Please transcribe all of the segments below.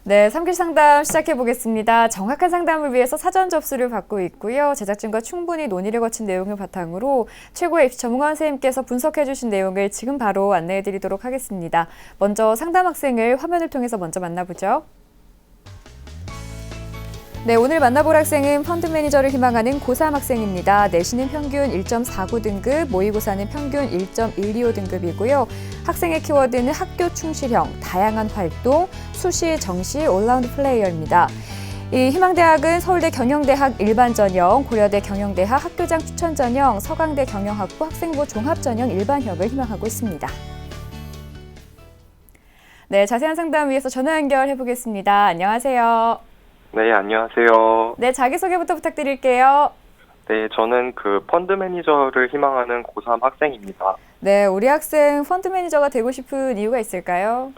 네, 3길 상담 시작해 보겠습니다. 정확한 상담을 위해서 사전 접수를 받고 있고요. 제작진과 충분히 논의를 거친 내용을 바탕으로 최고의 입시 전문가 선생님께서 분석해 주신 내용을 지금 바로 안내해 드리도록 하겠습니다. 먼저 상담 학생을 화면을 통해서 먼저 만나보죠. 네, 오늘 만나볼 학생은 펀드 매니저를 희망하는 고3 학생입니다. 내신은 평균 1.49등급, 모의고사는 평균 1.125등급이고요. 학생의 키워드는 학교 충실형, 다양한 활동, 수시, 정시, 올라운드 플레이어입니다. 이 희망대학은 서울대 경영대학 일반전형, 고려대 경영대학 학교장 추천전형, 서강대 경영학부 학생부 종합전형 일반형을 희망하고 있습니다. 네, 자세한 상담 위해서 전화 연결해 보겠습니다. 안녕하세요. 네, 안녕하세요. 네, 자기소개부터 부탁드릴게요. 네, 저는 펀드 매니저를 희망하는 고3 학생입니다. 네, 우리 학생 펀드 매니저가 되고 싶은 이유가 있을까요?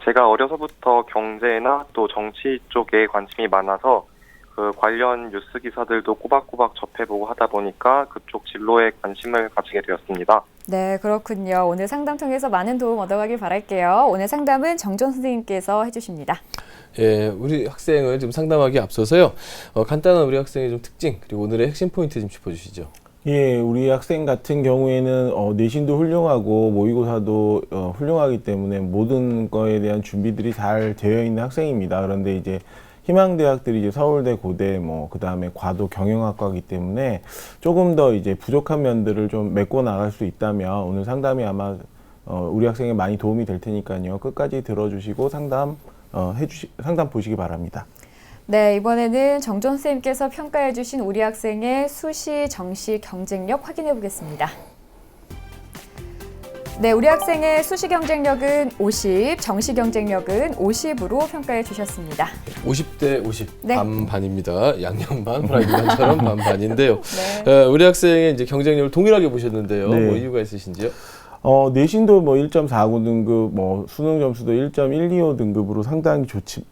제가 어려서부터 경제나 또 정치 쪽에 관심이 많아서 관련 뉴스 기사들도 꼬박꼬박 접해보고 하다 보니까 그쪽 진로에 관심을 가지게 되었습니다. 네, 그렇군요. 오늘 상담 통해서 많은 도움 얻어가길 바랄게요. 오늘 상담은 정전 선생님께서 해주십니다. 예, 우리 학생을 좀 상담하기 앞서서요. 간단한 우리 학생의 좀 특징 그리고 오늘의 핵심 포인트 좀 짚어주시죠. 예, 우리 학생 같은 경우에는 내신도 훌륭하고 모의고사도 훌륭하기 때문에 모든 거에 대한 준비들이 잘 되어 있는 학생입니다. 그런데 이제 희망대학들이 이제 서울대, 고대, 그다음에 과도 경영학과이기 때문에 조금 더 이제 부족한 면들을 좀 메꿔 나갈 수 있다면 오늘 상담이 아마 우리 학생에 많이 도움이 될 테니까요. 끝까지 들어주시고 상담 보시기 바랍니다. 네, 이번에는 정전 선생님께서 평가해 주신 우리 학생의 수시, 정시 경쟁력 확인해 보겠습니다. 네, 우리 학생의 수시 경쟁력은 50, 정시 경쟁력은 50으로 평가해 주셨습니다. 50대 50, 네. 반반입니다. 양념 반, 프라이드 반처럼 반반인데요. 네. 우리 학생의 이제 경쟁력을 동일하게 보셨는데요. 네. 뭐 이유가 있으신지요? 내신도 1.49등급, 수능 점수도 1.125등급으로 상당히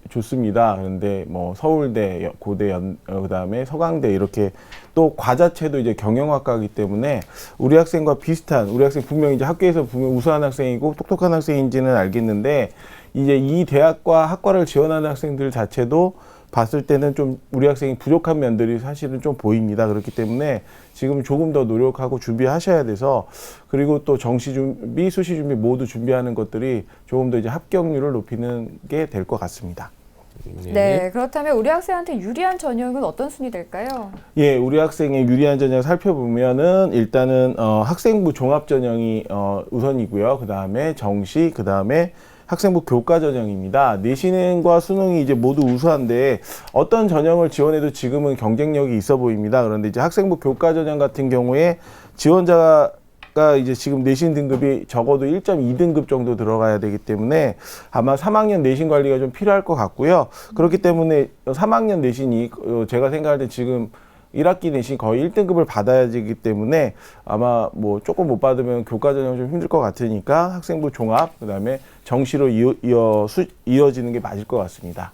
좋습니다. 그런데 서울대, 고대, 그다음에 서강대 이렇게 또 과자체도 이제 경영학과이기 때문에 우리 학생과 비슷한, 우리 학생 분명히 이제 학교에서 분명 우수한 학생이고 똑똑한 학생인지는 알겠는데 이제 이 대학과 학과를 지원하는 학생들 자체도 봤을 때는 좀 우리 학생이 부족한 면들이 사실은 좀 보입니다. 그렇기 때문에 지금 조금 더 노력하고 준비하셔야 돼서 그리고 또 정시 준비, 수시 준비 모두 준비하는 것들이 조금 더 이제 합격률을 높이는 게 될 것 같습니다. 네, 그렇다면 우리 학생한테 유리한 전형은 어떤 순위 될까요? 예, 우리 학생의 유리한 전형 살펴보면은 일단은 학생부 종합 전형이 우선이고요. 그 다음에 정시, 그 다음에 학생부 교과 전형입니다. 내신과 수능이 이제 모두 우수한데 어떤 전형을 지원해도 지금은 경쟁력이 있어 보입니다. 그런데 이제 학생부 교과 전형 같은 경우에 지원자가 이제 지금 내신 등급이 적어도 1.2등급 정도 들어가야 되기 때문에 아마 3학년 내신 관리가 좀 필요할 것 같고요. 그렇기 때문에 3학년 내신이 제가 생각할 때 지금 1학기 내신 거의 1등급을 받아야 되기 때문에 아마 조금 못 받으면 교과 전형 좀 힘들 것 같으니까 학생부 종합, 그 다음에 정시로 이어지는 게 맞을 것 같습니다.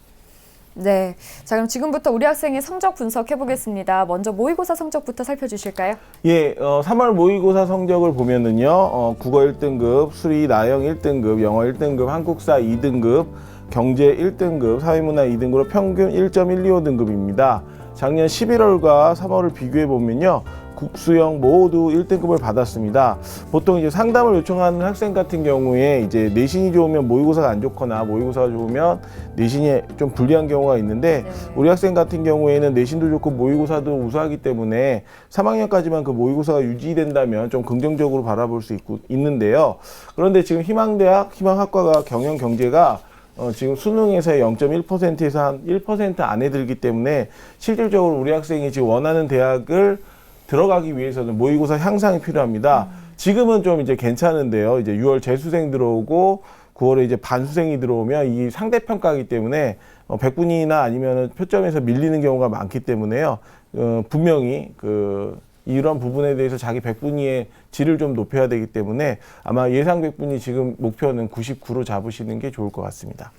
네, 자 그럼 지금부터 우리 학생의 성적 분석해 보겠습니다. 먼저 모의고사 성적부터 살펴주실까요? 예, 3월 모의고사 성적을 보면은요, 국어 1등급, 수리 나영 1등급, 영어 1등급, 한국사 2등급, 경제 1등급, 사회문화 2등급으로 평균 1.125등급입니다. 작년 11월과 3월을 비교해 보면요. 국수형 모두 1등급을 받았습니다. 보통 이제 상담을 요청하는 학생 같은 경우에 이제 내신이 좋으면 모의고사가 안 좋거나 모의고사가 좋으면 내신이 좀 불리한 경우가 있는데 우리 학생 같은 경우에는 내신도 좋고 모의고사도 우수하기 때문에 3학년까지만 그 모의고사가 유지된다면 좀 긍정적으로 바라볼 수 있는데요. 그런데 지금 희망대학, 희망학과가 경영경제가 지금 수능에서의 0.1%에서 한 1% 안에 들기 때문에 실질적으로 우리 학생이 지금 원하는 대학을 들어가기 위해서는 모의고사 향상이 필요합니다. 지금은 좀 이제 괜찮은데요. 이제 6월 재수생 들어오고 9월에 이제 반수생이 들어오면 이 상대평가이기 때문에 100분위나 아니면 표점에서 밀리는 경우가 많기 때문에요. 분명히 이런 부분에 대해서 자기 100분위의 질을 좀 높여야 되기 때문에 아마 예상 100분위 지금 목표는 99로 잡으시는 게 좋을 것 같습니다.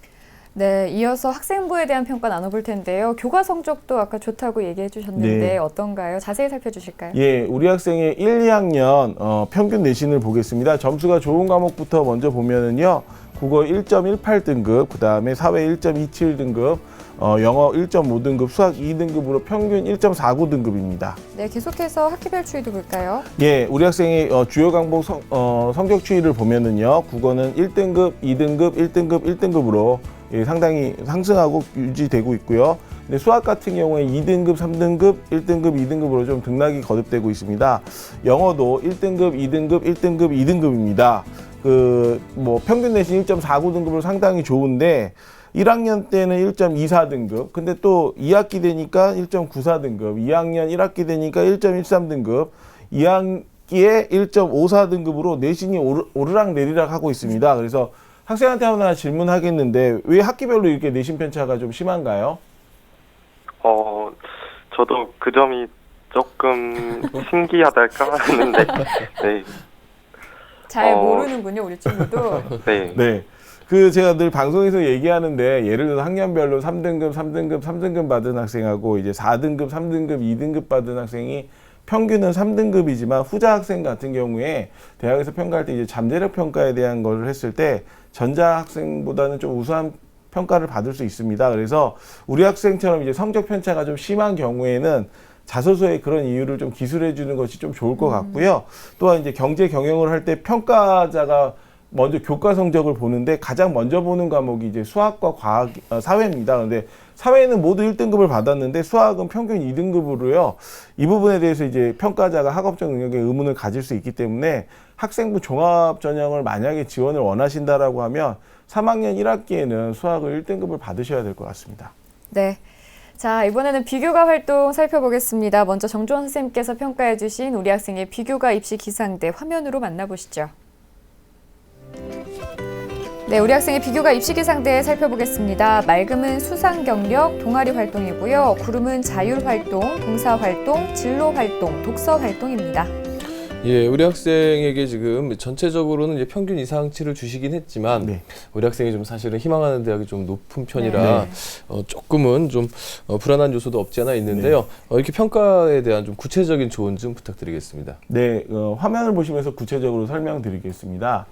네, 이어서 학생부에 대한 평가 나눠볼 텐데요. 교과 성적도 아까 좋다고 얘기해 주셨는데 네. 어떤가요? 자세히 살펴주실까요? 예, 우리 학생의 1, 2학년 평균 내신을 보겠습니다. 점수가 좋은 과목부터 먼저 보면은요. 국어 1.18등급, 그 다음에 사회 1.27등급, 영어 1.5등급, 수학 2등급으로 평균 1.49등급입니다. 네, 계속해서 학기별 추이도 볼까요? 예, 우리 학생의 주요 과목 성적 추이를 보면은요, 국어는 1등급, 2등급, 1등급, 1등급으로 예, 상당히 상승하고 유지되고 있고요. 근데 수학 같은 경우에 2등급, 3등급, 1등급, 2등급으로 좀 등락이 거듭되고 있습니다. 영어도 1등급, 2등급, 1등급, 2등급입니다. 평균 내신 1.49등급으로 상당히 좋은데 1학년 때는 1.24등급, 근데 또 2학기 되니까 1.94등급, 2학년 1학기 되니까 1.13등급, 2학기에 1.54등급으로 내신이 오르락 내리락 하고 있습니다. 그래서 학생한테 하나 질문하겠는데 왜 학기별로 이렇게 내신 편차가 좀 심한가요? 저도 그 점이 조금 신기하달까 했는데, 네. 잘 모르는군요, 우리 친구도. 네. 네. 제가 늘 방송에서 얘기하는데 예를 들어 학년별로 3등급 받은 학생하고 이제 4등급, 3등급, 2등급 받은 학생이 평균은 3등급이지만 후자 학생 같은 경우에 대학에서 평가할 때 이제 잠재력 평가에 대한 걸 했을 때 전자 학생보다는 좀 우수한 평가를 받을 수 있습니다. 그래서 우리 학생처럼 이제 성적 편차가 좀 심한 경우에는 자소서에 그런 이유를 좀 기술해 주는 것이 좀 좋을 것 같고요. 또한 이제 경제 경영을 할 때 평가자가 먼저 교과 성적을 보는데 가장 먼저 보는 과목이 이제 수학과 과학, 사회입니다. 그런데 사회는 모두 1등급을 받았는데 수학은 평균 2등급으로요. 이 부분에 대해서 이제 평가자가 학업적 능력에 의문을 가질 수 있기 때문에 학생부 종합 전형을 만약에 지원을 원하신다라고 하면 3학년 1학기에는 수학을 1등급을 받으셔야 될 것 같습니다. 네. 자, 이번에는 비교과 활동 살펴보겠습니다. 먼저 정주원 선생님께서 평가해 주신 우리 학생의 비교과 입시 기상대 화면으로 만나보시죠. 네, 우리 학생의 비교과 입시 기상대 살펴보겠습니다. 맑음은 수상 경력, 동아리 활동이고요. 구름은 자율 활동, 봉사 활동, 진로 활동, 독서 활동입니다. 예, 우리 학생에게 지금 전체적으로는 이제 평균 이상치를 주시긴 했지만 네. 우리 학생이 좀 사실은 희망하는 대학이 좀 높은 편이라 조금은 좀 불안한 요소도 없지 않아 있는데요. 이렇게 평가에 대한 좀 구체적인 조언 좀 부탁드리겠습니다. 네, 화면을 보시면서 구체적으로 설명드리겠습니다.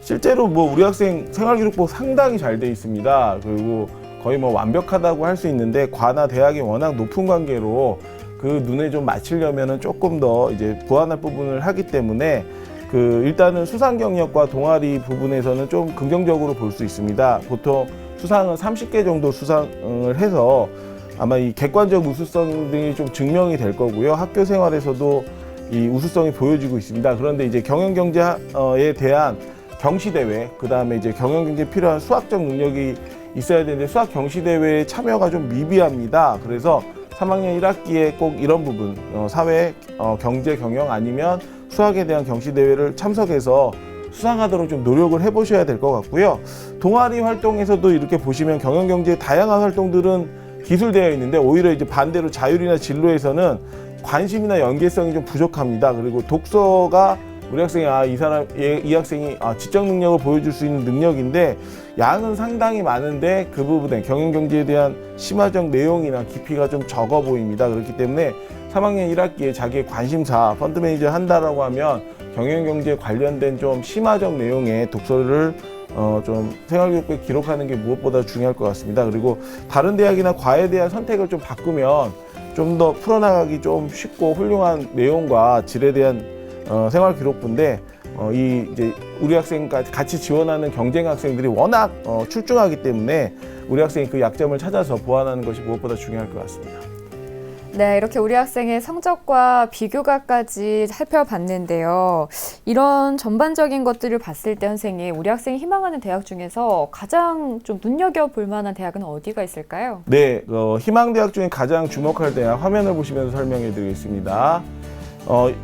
실제로 우리 학생 생활기록부 상당히 잘 돼 있습니다. 그리고 거의 완벽하다고 할 수 있는데 과나 대학이 워낙 높은 관계로 그 눈에 좀 맞추려면은 조금 더 이제 보완할 부분을 하기 때문에 일단은 수상 경력과 동아리 부분에서는 좀 긍정적으로 볼 수 있습니다. 보통 수상은 30개 정도 수상을 해서 아마 이 객관적 우수성 등이 좀 증명이 될 거고요. 학교 생활에서도 이 우수성이 보여지고 있습니다. 그런데 이제 경영경제에 대한 경시대회, 그 다음에 이제 경영경제에 필요한 수학적 능력이 있어야 되는데 수학 경시대회에 참여가 좀 미비합니다. 그래서 3학년 1학기에 꼭 이런 부분, 사회, 경제, 경영 아니면 수학에 대한 경시대회를 참석해서 수상하도록 좀 노력을 해보셔야 될 것 같고요. 동아리 활동에서도 이렇게 보시면 경영경제의 다양한 활동들은 기술되어 있는데 오히려 이제 반대로 자율이나 진로에서는 관심이나 연계성이 좀 부족합니다. 그리고 독서가 우리 학생이 이 학생이 지적 능력을 보여줄 수 있는 능력인데 양은 상당히 많은데 그 부분에 경영경제에 대한 심화적 내용이나 깊이가 좀 적어 보입니다. 그렇기 때문에 3학년 1학기에 자기의 관심사 펀드 매니저 한다라고 하면 경영경제 관련된 좀 심화적 내용의 독서를 좀 생활기록부에 기록하는 게 무엇보다 중요할 것 같습니다. 그리고 다른 대학이나 과에 대한 선택을 좀 바꾸면 좀 더 풀어나가기 좀 쉽고 훌륭한 내용과 질에 대한 생활기록부인데 이제 우리 학생과 같이 지원하는 경쟁 학생들이 워낙 출중하기 때문에 우리 학생이 그 약점을 찾아서 보완하는 것이 무엇보다 중요할 것 같습니다. 네, 이렇게 우리 학생의 성적과 비교과까지 살펴봤는데요. 이런 전반적인 것들을 봤을 때 선생님, 우리 학생이 희망하는 대학 중에서 가장 좀 눈여겨볼 만한 대학은 어디가 있을까요? 네, 희망대학 중에 가장 주목할 대학 화면을 보시면서 설명해 드리겠습니다.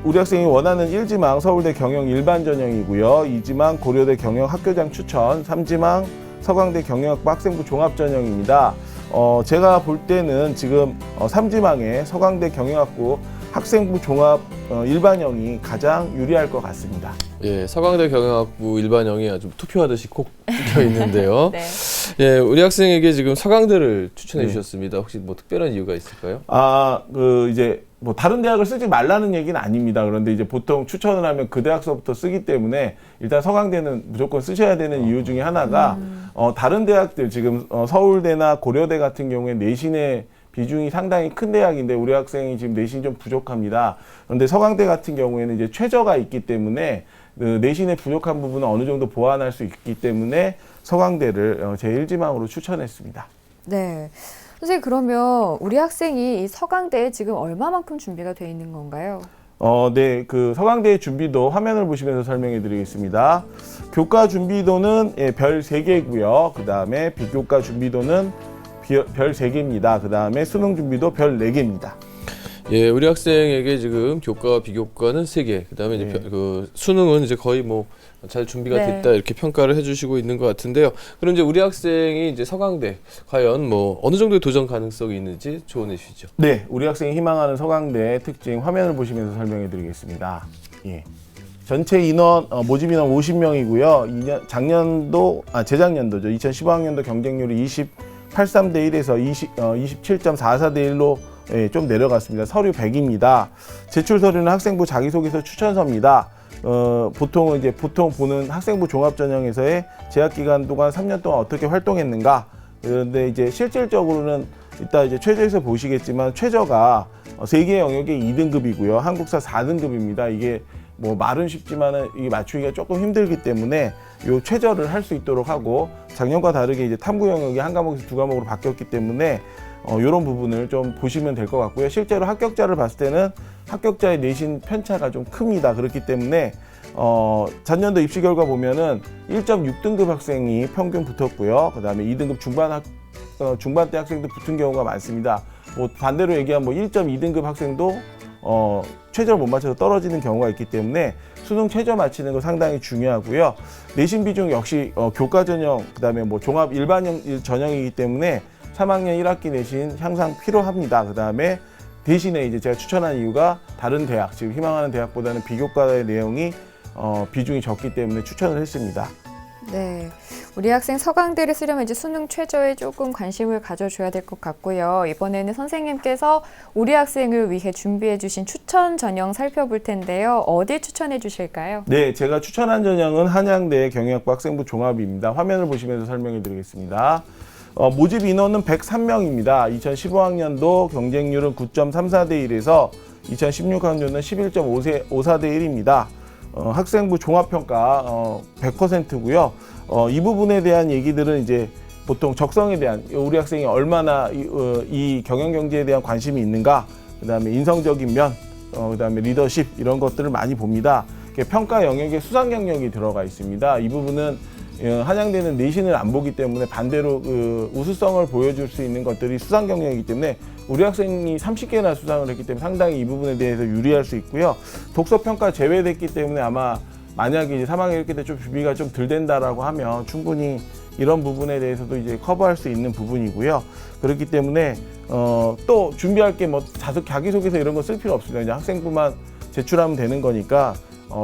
우리 학생이 원하는 1지망 서울대 경영 일반 전형이고요. 2지망 고려대 경영 학교장 추천, 3지망 서강대 경영학부 학생부 종합 전형입니다. 제가 볼 때는 지금 3지망에 서강대 경영학부 학생부 종합 일반형이 가장 유리할 것 같습니다. 예, 서강대 경영학부 일반형이 아주 투표하듯이 콕 찍혀 있는데요. 네. 예, 우리 학생에게 지금 서강대를 추천해 주셨습니다. 혹시 뭐 특별한 이유가 있을까요? 이제 뭐 다른 대학을 쓰지 말라는 얘기는 아닙니다. 그런데 이제 보통 추천을 하면 그 대학서부터 쓰기 때문에 일단 서강대는 무조건 쓰셔야 되는 이유 중에 하나가 다른 대학들 지금 서울대나 고려대 같은 경우에 내신의 비중이 상당히 큰 대학인데 우리 학생이 지금 내신이 좀 부족합니다. 그런데 서강대 같은 경우에는 이제 최저가 있기 때문에 그 내신의 부족한 부분은 어느 정도 보완할 수 있기 때문에 서강대를 제1지망으로 추천했습니다. 네. 선생님, 그러면 우리 학생이 이 서강대에 지금 얼마만큼 준비가 돼 있는 건가요? 네, 그 서강대의 준비도 화면을 보시면서 설명해 드리겠습니다. 교과 준비도는 별 3개고요. 그 다음에 비교과 준비도는 별 3개입니다. 그 다음에 수능 준비도 별 4개입니다. 예, 우리 학생에게 지금 교과와 비교과는 3개, 그다음에 이제 그 수능은 이제 거의 뭐 잘 준비가 됐다 이렇게 평가를 해주시고 있는 것 같은데요. 그럼 이제 우리 학생이 이제 서강대 과연 뭐 어느 정도의 도전 가능성이 있는지 조언해 주시죠. 네, 우리 학생이 희망하는 서강대의 특징 화면을 보시면서 설명해 드리겠습니다. 예. 전체 인원 모집 인원 50명이고요. 재작년도죠. 2015학년도 경쟁률이 28.3대 1에서 27.44대 1로 좀 내려갔습니다. 서류 100입니다. 제출 서류는 학생부 자기소개서 추천서입니다. 보통 보는 학생부 종합전형에서의 재학 기간 동안 3년 동안 어떻게 활동했는가. 그런데 이제 실질적으로는 이따 이제 최저에서 보시겠지만 최저가 세계 영역의 2등급이고요. 한국사 4등급입니다. 이게 뭐 말은 쉽지만은 이게 맞추기가 조금 힘들기 때문에 요 최저를 할 수 있도록 하고 작년과 다르게 이제 탐구 영역이 한 과목에서 2과목으로 바뀌었기 때문에 이런 부분을 좀 보시면 될 것 같고요. 실제로 합격자를 봤을 때는 합격자의 내신 편차가 좀 큽니다. 그렇기 때문에 전년도 입시 결과 보면은 1.6등급 학생이 평균 붙었고요. 그 다음에 2등급 중반대 학생도 붙은 경우가 많습니다. 뭐 반대로 얘기하면 뭐 1.2등급 학생도 최저를 못 맞춰서 떨어지는 경우가 있기 때문에 수능 최저 맞히는 거 상당히 중요하고요. 내신 비중 역시 교과 전형, 그 다음에 뭐 종합 일반 전형이기 때문에 3학년 1학기 내신 향상 필요합니다. 그 다음에 대신에 이제 제가 추천한 이유가 다른 대학, 지금 희망하는 대학보다는 비교과의 내용이 비중이 적기 때문에 추천을 했습니다. 네. 우리 학생 서강대를 쓰려면 이제 수능 최저에 조금 관심을 가져줘야 될 것 같고요. 이번에는 선생님께서 우리 학생을 위해 준비해 주신 추천 전형 살펴볼 텐데요. 어디 추천해 주실까요? 네, 제가 추천한 전형은 한양대 경영학부 학생부 종합입니다. 화면을 보시면서 설명해 드리겠습니다. 모집 인원은 103명입니다. 2015학년도 경쟁률은 9.34대 1에서 2016학년은 11.54대 1입니다. 학생부 종합평가 100%고요. 이 부분에 대한 얘기들은 이제 보통 적성에 대한 우리 학생이 얼마나 이 경영경제에 대한 관심이 있는가, 그 다음에 인성적인 면, 그 다음에 리더십 이런 것들을 많이 봅니다. 평가 영역에 수상 경력이 들어가 있습니다. 이 부분은 한양대는 내신을 안 보기 때문에 반대로 그 우수성을 보여줄 수 있는 것들이 수상 경력이기 때문에 우리 학생이 30개나 수상을 했기 때문에 상당히 이 부분에 대해서 유리할 수 있고요. 독서 평가 제외됐기 때문에 아마 만약에 이제 3학년 1학기 때 좀 준비가 좀 덜 된다라고 하면 충분히 이런 부분에 대해서도 이제 커버할 수 있는 부분이고요. 그렇기 때문에 또 준비할 게 뭐 자기소개서 이런 거 쓸 필요 없습니다. 이제 학생부만 제출하면 되는 거니까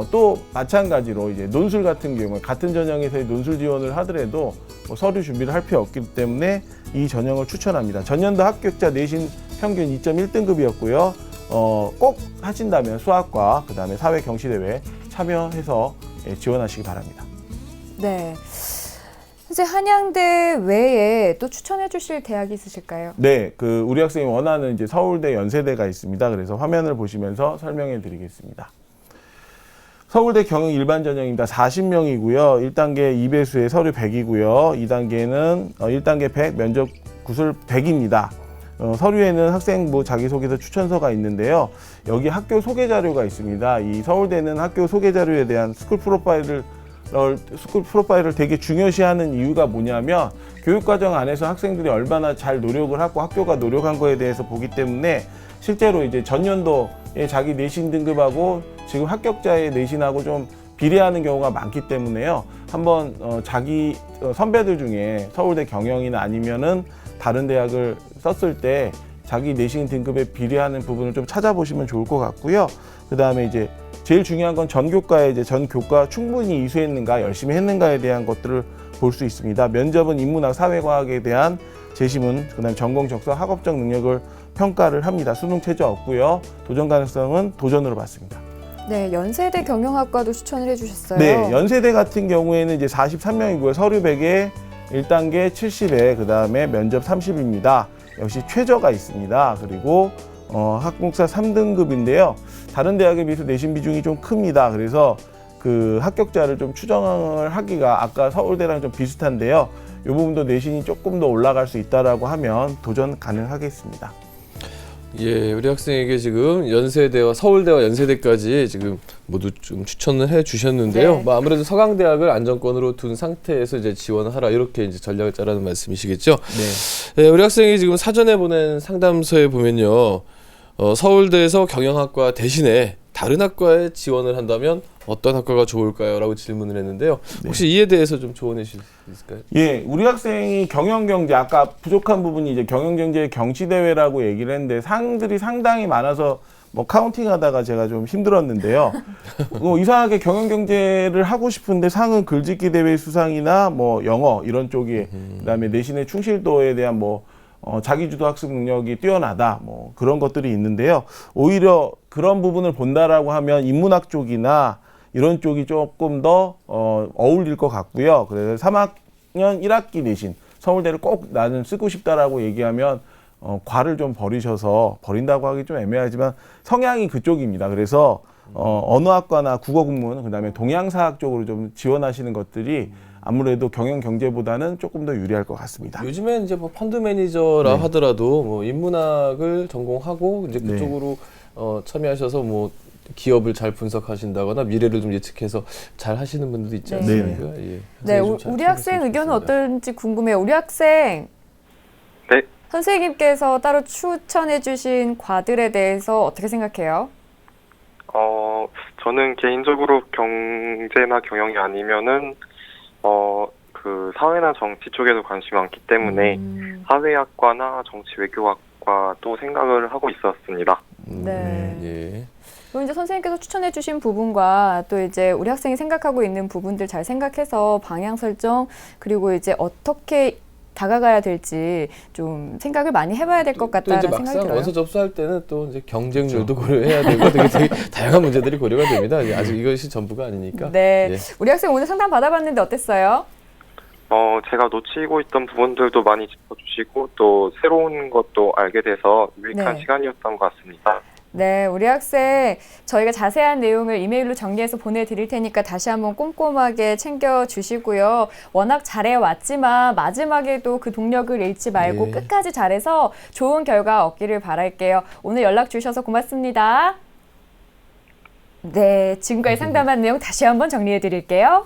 또 마찬가지로 이제 논술 같은 경우에 같은 전형에서의 논술 지원을 하더라도 뭐 서류 준비를 할 필요 없기 때문에 이 전형을 추천합니다. 전년도 합격자 내신 평균 2.1등급이었고요. 꼭 하신다면 수학과 그다음에 사회 경시대회 참여해서 지원하시기 바랍니다. 네. 선생님, 한양대 외에 또 추천해 주실 대학이 있으실까요? 네, 그 우리 학생이 원하는 이제 서울대, 연세대가 있습니다. 그래서 화면을 보시면서 설명해 드리겠습니다. 서울대 경영 일반 전형입니다. 40명이고요. 1단계 2배수에 서류 100이고요. 2단계는 1단계 100, 면접 구술 100입니다. 서류에는 학생부 자기소개서 추천서가 있는데요. 여기 학교 소개 자료가 있습니다. 이 서울대는 학교 소개 자료에 대한 스쿨 프로파일을 되게 중요시하는 이유가 뭐냐면 교육과정 안에서 학생들이 얼마나 잘 노력을 하고 학교가 노력한 거에 대해서 보기 때문에 실제로 이제 전년도에 자기 내신 등급하고 지금 합격자의 내신하고 좀 비례하는 경우가 많기 때문에요. 한번 자기 선배들 중에 서울대 경영이나 아니면은 다른 대학을 썼을 때 자기 내신 등급에 비례하는 부분을 좀 찾아보시면 좋을 것 같고요. 그 다음에 이제 제일 중요한 건 전 교과 충분히 이수했는가, 열심히 했는가에 대한 것들을 볼 수 있습니다. 면접은 인문학, 사회과학에 대한 제시문, 그 다음에 전공 적성, 학업적 능력을 평가를 합니다. 수능 최저 없고요. 도전 가능성은 도전으로 봤습니다. 네, 연세대 경영학과도 추천을 해주셨어요. 네, 연세대 같은 경우에는 이제 43명이고요. 서류 100에 1단계 70에 그다음에 면접 30입니다. 역시 최저가 있습니다. 그리고 학국사 3등급인데요. 다른 대학에 비해서 내신 비중이 좀 큽니다. 그래서 그 합격자를 좀 추정을 하기가 아까 서울대랑 좀 비슷한데요. 이 부분도 내신이 조금 더 올라갈 수 있다라고 하면 도전 가능하겠습니다. 예, 우리 학생에게 지금 연세대와 서울대와 연세대까지 지금 모두 좀 추천을 해 주셨는데요. 네. 뭐 아무래도 서강대학을 안정권으로 둔 상태에서 이제 지원을 하라 이렇게 이제 전략을 짜라는 말씀이시겠죠. 네. 예, 우리 학생이 지금 사전에 보낸 상담서에 보면요, 서울대에서 경영학과 대신에 다른 학과에 지원을 한다면 어떤 학과가 좋을까요? 라고 질문을 했는데요. 혹시 이에 대해서 좀 조언해 주실 수 있을까요? 예, 우리 학생이 경영경제, 아까 부족한 부분이 이제 경영경제 경치대회라고 얘기를 했는데 상들이 상당히 많아서 뭐 카운팅 하다가 제가 좀 힘들었는데요. 이상하게 경영경제를 하고 싶은데 상은 글짓기 대회 수상이나 뭐 영어 이런 쪽에 그다음에 내신의 충실도에 대한 뭐 자기주도 학습 능력이 뛰어나다 뭐 그런 것들이 있는데요. 오히려 그런 부분을 본다라고 하면 인문학 쪽이나 이런 쪽이 조금 더 어울릴 것 같고요. 그래서 3학년 1학기 내신 서울대를 꼭 나는 쓰고 싶다라고 얘기하면 과를 좀 버리셔서 버린다고 하기 좀 애매하지만 성향이 그쪽입니다. 그래서 언어학과나 국어국문 그다음에 동양사학 쪽으로 좀 지원하시는 것들이 아무래도 경영 경제보다는 조금 더 유리할 것 같습니다. 요즘엔 이제 뭐 펀드 매니저라 네. 하더라도 뭐 인문학을 전공하고 이제 그쪽으로 참여하셔서 뭐 기업을 잘 분석하신다거나 미래를 좀 예측해서 잘 하시는 분들도 있지 네. 않습니까? 예. 네, 선생님 좀 우리 잘 학생 챙겼으면 의견은 좋겠습니다. 어떨지 궁금해요. 우리 학생 네. 선생님께서 따로 추천해주신 과들에 대해서 어떻게 생각해요? 저는 개인적으로 경제나 경영이 아니면은 그 사회나 정치 쪽에도 관심이 많기 때문에 사회학과나 정치 외교학과도 생각을 하고 있었습니다. 네. 예. 그럼 이제 선생님께서 추천해주신 부분과 또 이제 우리 학생이 생각하고 있는 부분들 잘 생각해서 방향 설정 그리고 이제 어떻게 다가가야 될지 좀 생각을 많이 해봐야 될 것 또 이제 같다는 생각이 막상 들어요. 원서 접수할 때는 또 이제 경쟁률도 고려해야 되고 되게 다양한 문제들이 고려가 됩니다. 아직 이것이 전부가 아니니까. 네, 예. 우리 학생 오늘 상담 받아봤는데 어땠어요? 제가 놓치고 있던 부분들도 많이 짚어주시고 또 새로운 것도 알게 돼서 유익한 네. 시간이었던 것 같습니다. 네, 우리 학생 저희가 자세한 내용을 이메일로 정리해서 보내드릴 테니까 다시 한번 꼼꼼하게 챙겨주시고요. 워낙 잘해왔지만 마지막에도 그 동력을 잃지 말고 네. 끝까지 잘해서 좋은 결과 얻기를 바랄게요. 오늘 연락 주셔서 고맙습니다. 네, 지금까지 상담한 내용 다시 한번 정리해드릴게요.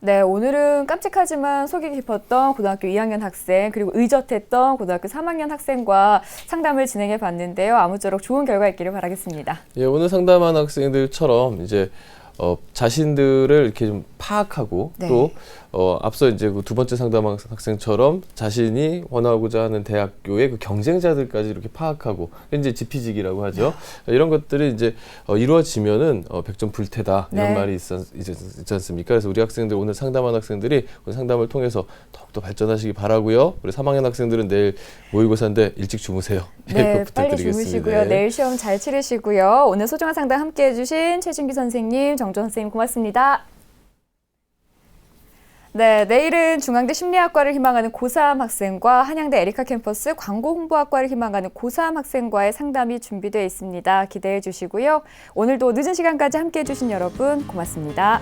네, 오늘은 깜찍하지만 속이 깊었던 고등학교 2학년 학생 그리고 의젓했던 고등학교 3학년 학생과 상담을 진행해 봤는데요. 아무쪼록 좋은 결과 있기를 바라겠습니다. 예, 오늘 상담한 학생들처럼 이제 자신들을 이렇게 좀 파악하고 네. 또 앞서 이제 그 두 번째 상담한 학생처럼 자신이 원하고자 하는 대학교의 그 경쟁자들까지 이렇게 파악하고 이제 지피지기라고 하죠. 이런 것들이 이제 이루어지면은 백전불태다 이런 네. 말이 있지 않습니까? 그래서 우리 학생들 오늘 상담한 학생들이 오늘 상담을 통해서 더욱더 발전하시기 바라고요. 우리 3학년 학생들은 내일 모의고사인데 일찍 주무세요. 네, 그거 빨리 부탁드리겠습니다. 주무시고요. 내일 시험 잘 치르시고요. 오늘 소중한 상담 함께해 주신 최준기 선생님, 정조 선생님 고맙습니다. 네, 내일은 중앙대 심리학과를 희망하는 고3 학생과 한양대 에리카 캠퍼스 광고홍보학과를 희망하는 고3 학생과의 상담이 준비되어 있습니다. 기대해 주시고요. 오늘도 늦은 시간까지 함께해 주신 여러분 고맙습니다.